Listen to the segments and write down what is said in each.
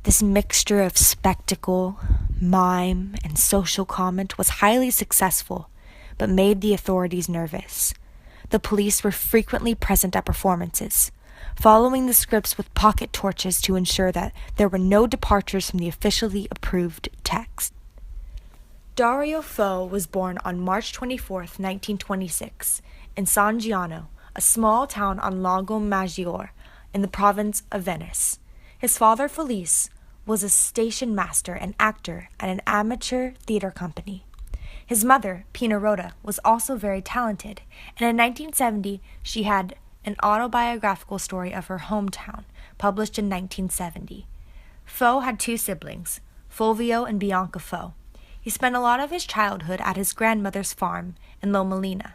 This mixture of spectacle, mime, and social comment was highly successful, but made the authorities nervous. The police were frequently present at performances, following the scripts with pocket torches to ensure that there were no departures from the officially approved text. Dario Fo was born on March 24, 1926, in San Giano, a small town on Lago Maggiore in the province of Venice. His father, Felice, was a station master and actor at an amateur theater company. His mother, Pina Rhoda, was also very talented, and in 1970 she had an autobiographical story of her hometown, published in 1970. Fo had two siblings, Fulvio and Bianca Fo. He spent a lot of his childhood at his grandmother's farm in Lomellina.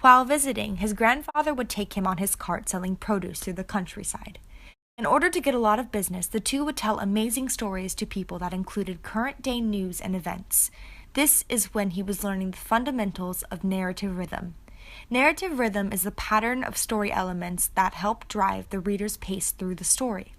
While visiting, his grandfather would take him on his cart selling produce through the countryside. In order to get a lot of business, the two would tell amazing stories to people that included current-day news and events. This is when he was learning the fundamentals of narrative rhythm. Narrative rhythm is the pattern of story elements that help drive the reader's pace through the story.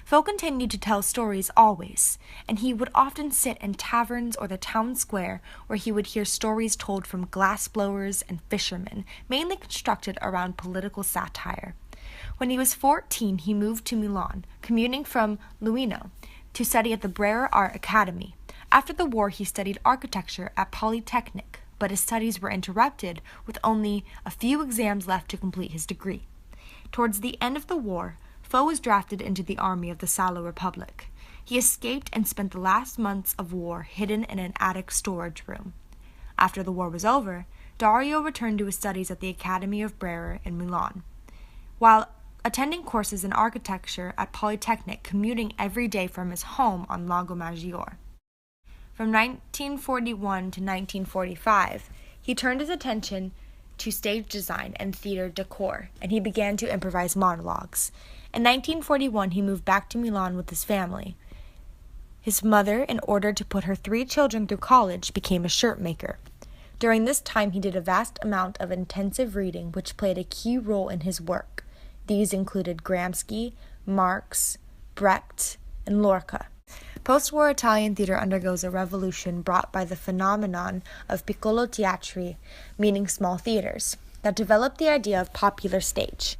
Fo continued to tell stories always, and he would often sit in taverns or the town square where he would hear stories told from glassblowers and fishermen, mainly constructed around political satire. When he was 14, he moved to Milan, commuting from Luino, to study at the Brera Art Academy. After the war, he studied architecture at Polytechnic, but his studies were interrupted with only a few exams left to complete his degree. Towards the end of the war, Fo was drafted into the army of the Salo Republic. He escaped and spent the last months of war hidden in an attic storage room. After the war was over, Dario returned to his studies at the Academy of Brera in Milan. While attending courses in architecture at Polytechnic, commuting every day from his home on Lago Maggiore. From 1941 to 1945, he turned his attention to stage design and theater decor, and he began to improvise monologues. In 1941, he moved back to Milan with his family. His mother, in order to put her 3 children through college, became a shirt maker. During this time, he did a vast amount of intensive reading, which played a key role in his work. These included Gramsci, Marx, Brecht, and Lorca. Post-war Italian theater undergoes a revolution brought by the phenomenon of piccolo teatri, meaning small theaters, that developed the idea of popular stage.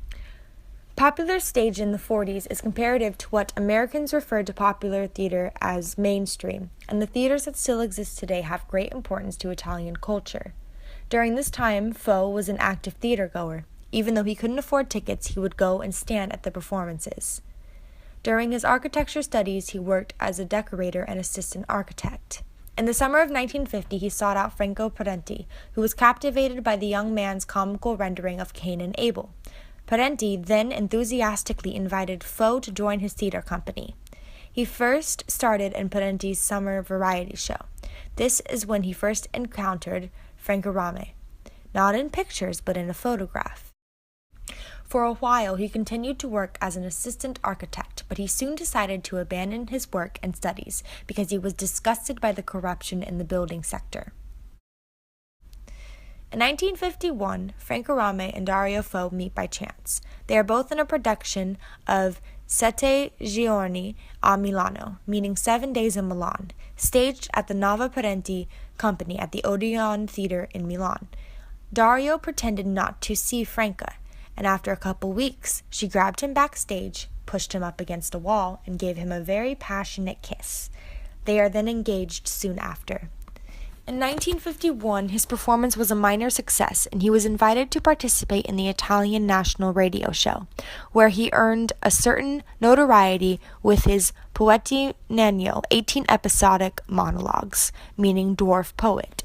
Popular stage in the 40s is comparative to what Americans referred to popular theater as mainstream, and the theaters that still exist today have great importance to Italian culture. During this time, Fo was an active theater goer. Even though he couldn't afford tickets, he would go and stand at the performances. During his architecture studies, he worked as a decorator and assistant architect. In the summer of 1950, he sought out Franco Parenti, who was captivated by the young man's comical rendering of Cain and Abel. Parenti then enthusiastically invited Fo to join his theater company. He first started in Parenti's summer variety show. This is when he first encountered Franco Rame, not in pictures but in a photograph. For a while, he continued to work as an assistant architect, but he soon decided to abandon his work and studies because he was disgusted by the corruption in the building sector. In 1951, Franco Rame and Dario Fo meet by chance. They are both in a production of Sette Giorni a Milano, meaning 7 days in Milan, staged at the Nava Parenti Company at the Odeon Theatre in Milan. Dario pretended not to see Franca, and after a couple weeks, she grabbed him backstage, pushed him up against a wall, and gave him a very passionate kiss. They are then engaged soon after. In 1951, his performance was a minor success, and he was invited to participate in the Italian national radio show, where he earned a certain notoriety with his Poeti Nano, 18 episodic monologues, meaning dwarf poet,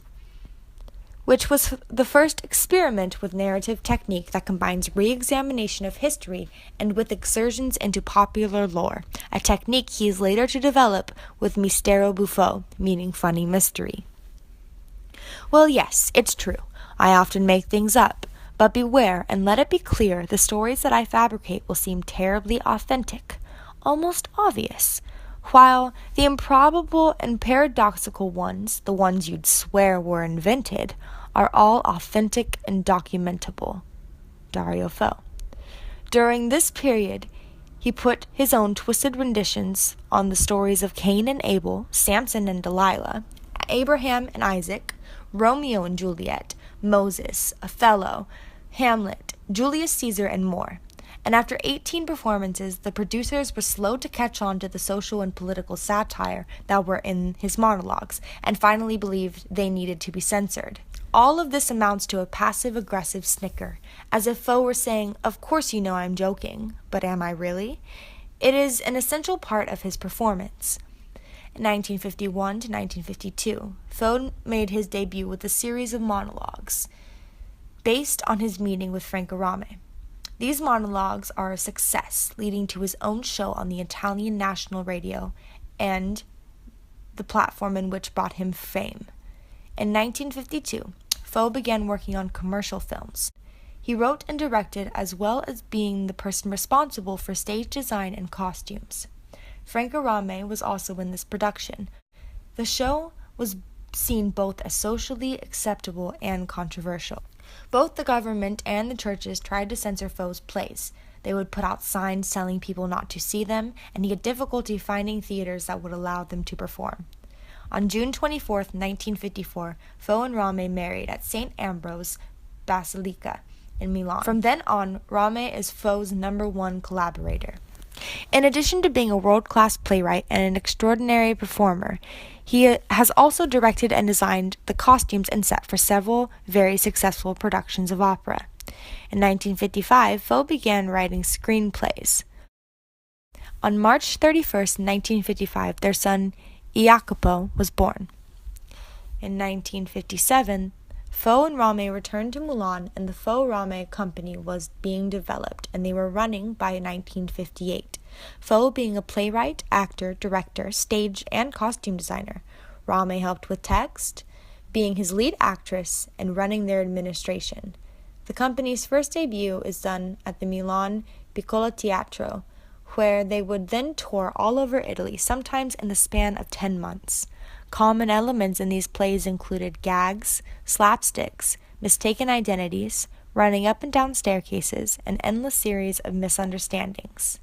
which was the first experiment with narrative technique that combines re-examination of history and with excursions into popular lore, a technique he is later to develop with mistero buffo, meaning funny mystery. Well, yes, it's true. I often make things up, but beware and let it be clear the stories that I fabricate will seem terribly authentic, almost obvious, while the improbable and paradoxical ones, the ones you'd swear were invented, are all authentic and documentable. Dario Fo. During this period, He put his own twisted renditions on the stories of Cain and Abel, Samson and Delilah, Abraham and Isaac, Romeo and Juliet, Moses, Othello, Hamlet, Julius Caesar, and more. And after 18 performances, the producers were slow to catch on to the social and political satire that were in his monologues, and finally believed they needed to be censored. All of this amounts to a passive-aggressive snicker, as if Fo were saying, "Of course you know I'm joking, but am I really?" It is an essential part of his performance. In 1951 to 1952, Fo made his debut with a series of monologues based on his meeting with Franco Rame. These monologues are a success, leading to his own show on the Italian national radio and the platform in which brought him fame. In 1952, Fo began working on commercial films. He wrote and directed, as well as being the person responsible for stage design and costumes. Franco Rame was also in this production. The show was seen both as socially acceptable and controversial. Both the government and the churches tried to censor Fo's plays. They would put out signs telling people not to see them, and he had difficulty finding theaters that would allow them to perform. On June 24, 1954, Fo and Rame married at St. Ambrose Basilica in Milan. From then on, Rame is Fo's #1 collaborator. In addition to being a world-class playwright and an extraordinary performer, he has also directed and designed the costumes and set for several very successful productions of opera. In 1955, Fo began writing screenplays. On March 31, 1955, their son Jacopo was born. In 1957, Fo and Rame returned to Milan, and the Fo Rame company was being developed, and they were running by 1958. Fo being a playwright, actor, director, stage, and costume designer. Rame helped with text, being his lead actress, and running their administration. The company's first debut is done at the Milan Piccolo Teatro, where they would then tour all over Italy, sometimes in the span of 10 months. Common elements in these plays included gags, slapsticks, mistaken identities, running up and down staircases, an endless series of misunderstandings.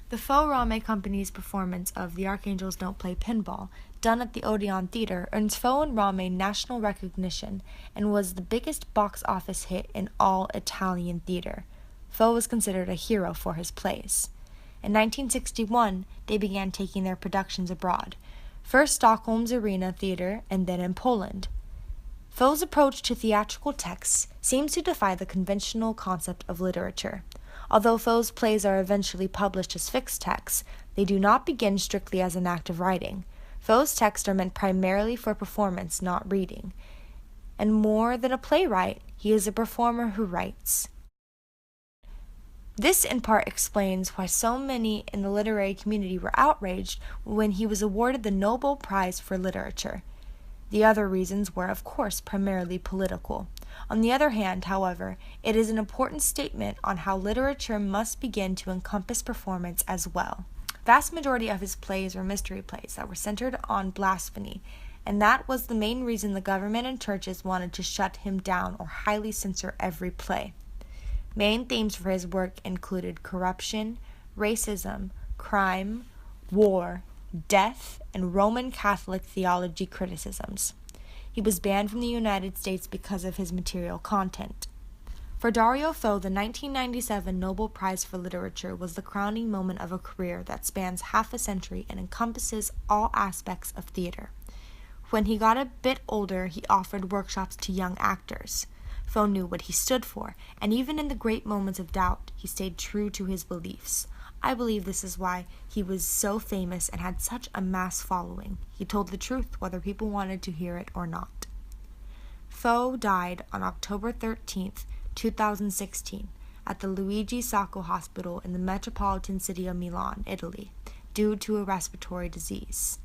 The Fo Rame Company's performance of The Archangels Don't Play Pinball, done at the Odeon Theater, earns Fo and Rame national recognition and was the biggest box office hit in all Italian theater. Fo was considered a hero for his plays. In 1961, they began taking their productions abroad, first Stockholm's Arena Theater and then in Poland. Fo's approach to theatrical texts seems to defy the conventional concept of literature. Although Fo's plays are eventually published as fixed texts, they do not begin strictly as an act of writing. Fo's texts are meant primarily for performance, not reading. And more than a playwright, he is a performer who writes. This in part explains why so many in the literary community were outraged when he was awarded the Nobel Prize for Literature. The other reasons were, of course, primarily political. On the other hand, however, it is an important statement on how literature must begin to encompass performance as well. Vast majority of his plays were mystery plays that were centered on blasphemy, and that was the main reason the government and churches wanted to shut him down or highly censor every play. Main themes for his work included corruption, racism, crime, war, death, and Roman Catholic theology criticisms. He was banned from the United States because of his material content. For Dario Fo, the 1997 Nobel Prize for Literature was the crowning moment of a career that spans half a century and encompasses all aspects of theater. When he got a bit older, he offered workshops to young actors. Fo knew what he stood for, and even in the great moments of doubt, he stayed true to his beliefs. I believe this is why he was so famous and had such a mass following. He told the truth, whether people wanted to hear it or not. Fo died on October 13th, 2016, at the Luigi Sacco Hospital in the metropolitan city of Milan, Italy, due to a respiratory disease.